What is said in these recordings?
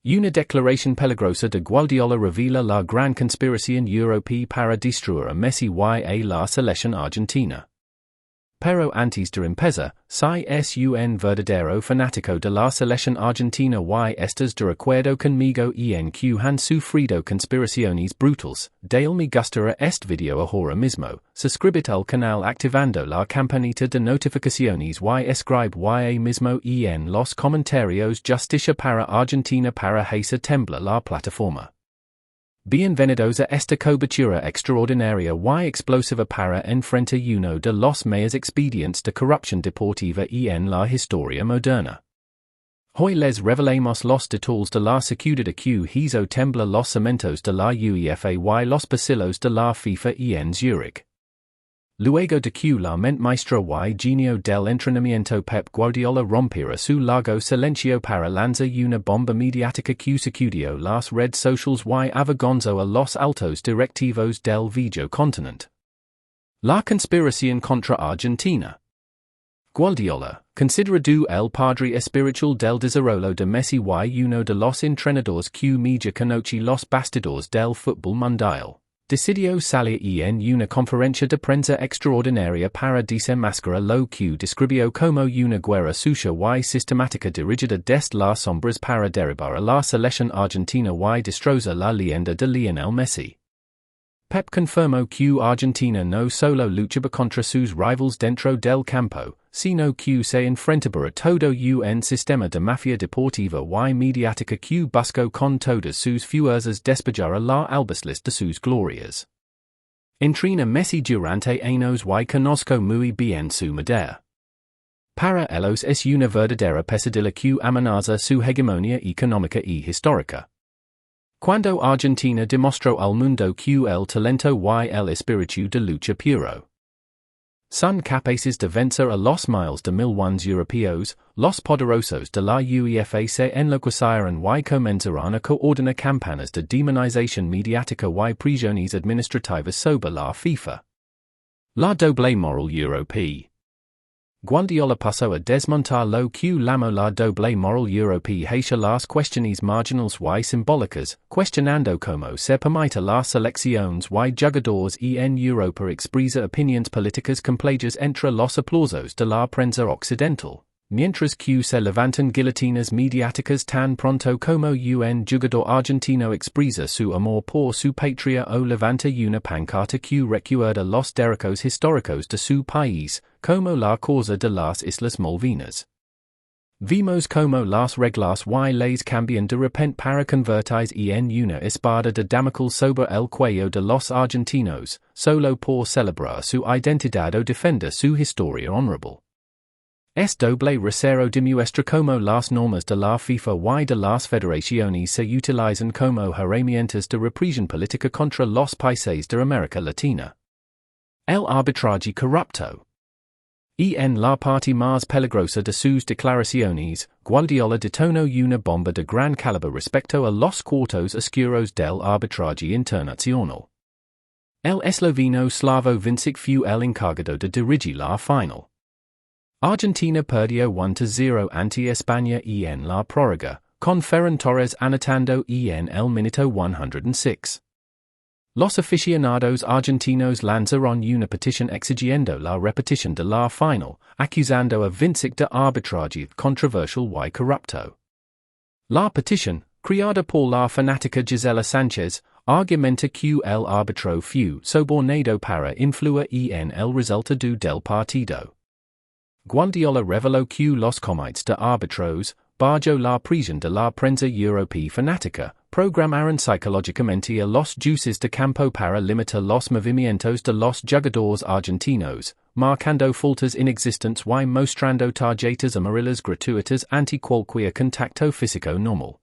Una declaración peligrosa de Guardiola revela la gran conspiración Europe para destruir a Messi y a la selección argentina. Pero antes de empezar, si es un verdadero fanático de la selección argentina y estás de acuerdo conmigo en que han sufrido conspiraciones brutales, dale me gusta a este video ahora mismo, suscríbete al canal activando la campanita de notificaciones y escribe ya mismo en los comentarios justicia para Argentina para hacer temblar la plataforma. Bienvenidos a esta cobertura extraordinaria y explosiva para enfrentar uno de los mayores expedientes de corrupción deportiva en la historia moderna. Hoy les revelamos los detalles de la sacudida que hizo temblar los cimientos de la UEFA y los pasillos de la FIFA en Zurich. Luego de que la mente maestra y genio del entrenamiento Pep Guardiola rompiera su largo silencio para lanzar una bomba mediática que sacudió las redes sociales y avergonzó a los altos directivos del viejo continente. La conspiración contra Argentina. Guardiola, considerado el padre espiritual del desarrollo de Messi y uno de los entrenadores que mejor conoce los bastidores del fútbol mundial, decidió salir en una conferencia de prensa extraordinaria para desenmascarar lo que describió como una guerra sucia y sistemática dirigida desde las sombras para derribar a la selección argentina y destrozar la leyenda de Lionel Messi. Pep confirmó que Argentina no solo luchaba contra sus rivals dentro del campo, sino que se enfrentaba a todo un sistema de mafia deportiva y mediática que buscó con todas sus fuerzas despejar a la albiceleste de sus glorias. Entrena Messi durante años y conozco muy bien su madera. Para ellos es una verdadera pesadilla que amenaza su hegemonía económica y histórica. Cuando Argentina demostró al mundo que el talento y el espíritu de lucha puro son capaces de vencer a los miles de millones europeos, los poderosos de la UEFA se enloquecieron y comenzaron a coordinar campanas de demonización mediática y prisiones administrativas sobre la FIFA. La doble moral europea. Guardiola pasó a desmontar lo que llamó la doble moral europea hacia las cuestiones marginales y simbólicas, cuestionando cómo se permite las selecciones y jugadores en Europa expresar opiniones políticas complejas entre los aplausos de la prensa occidental, mientras que se levantan guillotinas mediáticas tan pronto como un jugador argentino expresa su amor por su patria o levanta una pancarta que recuerda los derechos históricos de su país, como la causa de las Islas Malvinas. Vimos como las reglas y leyes cambian de repente para convertirse en una espada de Damocles sobre el cuello de los argentinos, solo por celebrar su identidad o defender su historia honorable. Es doble rasero demuestra como las normas de la FIFA y de las federaciones se utilizan como herramientas de represión política contra los países de América Latina. El arbitraje corrupto. En la parte más peligrosa de sus declaraciones, Guardiola detonó una bomba de gran calibre respecto a los cuartos oscuros del arbitraje internacional. El esloveno Slavo Vincic fue el encargado de dirigir la final. Argentina perdió 1-0 ante España en la prórroga, con Ferran Torres anotando en el minuto 106. Los aficionados argentinos lanzaron una petición exigiendo la repetición de la final, acusando a Vincic de arbitraje controversial y corrupto. La petición, creada por la fanática Gisela Sánchez, argumenta que el árbitro fue sobornado para influir en el resultado del partido. Guardiola reveló que los comités de árbitros, bajo la presión de la prensa europea fanática, programaron psicológicamente a los jueces de campo para limitar los movimientos de los jugadores argentinos, marcando faltas inexistentes y mostrando tarjetas amarillas gratuitas ante cualquier contacto físico normal.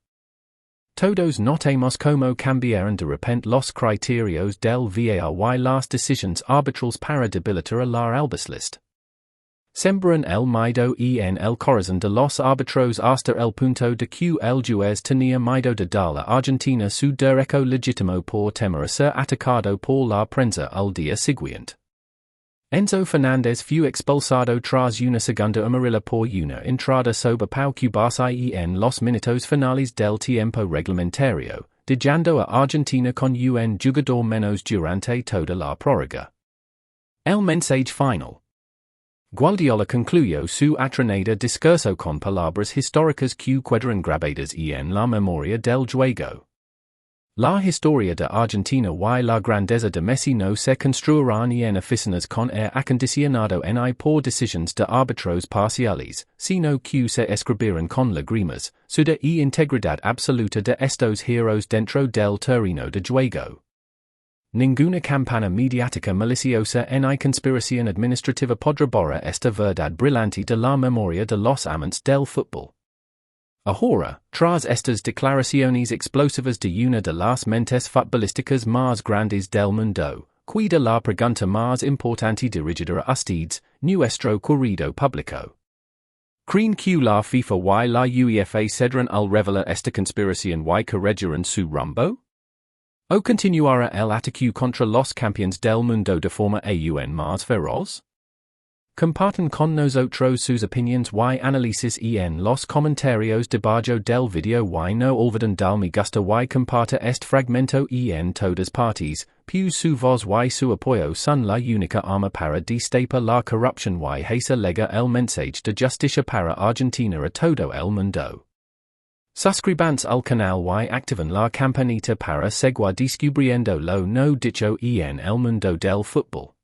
Todos notamos cómo cambiaron de repente los criterios del VAR y las decisiones arbitrales para debilitar a la albiceleste. Sembran el miedo en el corazón de los árbitros hasta el punto de que el juez tenía miedo de dar a Argentina su derecho legítimo por temer a ser atacado por la prensa al día siguiente. Enzo Fernandez fue expulsado tras una segunda amarilla por una entrada sobre Pau Cubasi en los minutos finales del tiempo reglamentario, dejando a Argentina con un jugador menos durante toda la prórroga. El mensaje final. Guardiola concluyó su atronado discurso con palabras históricas que quedaron grabadas en la memoria del juego. La historia de Argentina y la grandeza de Messi no se construirán en oficinas con aire acondicionado ni por decisiones de árbitros parciales, sino que se escribirán con lágrimas, sudor y integridad absoluta de estos heroes dentro del terreno de juego. Ninguna campana mediática maliciosa ni conspiración administrativa podrá borrar esta verdad brillante de la memoria de los amantes del fútbol. Ahora, tras estas declaraciones explosivas de una de las mentes futbolísticas más grandes del mundo, cuida la pregunta más importante dirigida a ustedes, nuestro querido público. ¿Creen que la FIFA y la UEFA cederán al revelar esta conspiración y corregirán su rumbo? ¿O continuará el ataque contra los campeones del mundo de forma aún más feroz? Compartan con nosotros sus opiniones y análisis en los comentarios debajo del video y no olviden dar me gusta y comparta este fragmento en todas partes, pues su voz y su apoyo son la única arma para destapar la corrupción y hacer llegar el mensaje de justicia para Argentina a todo el mundo. Suscríbanse al canal y activen la campanita para seguir descubriendo lo no dicho en el mundo del fútbol.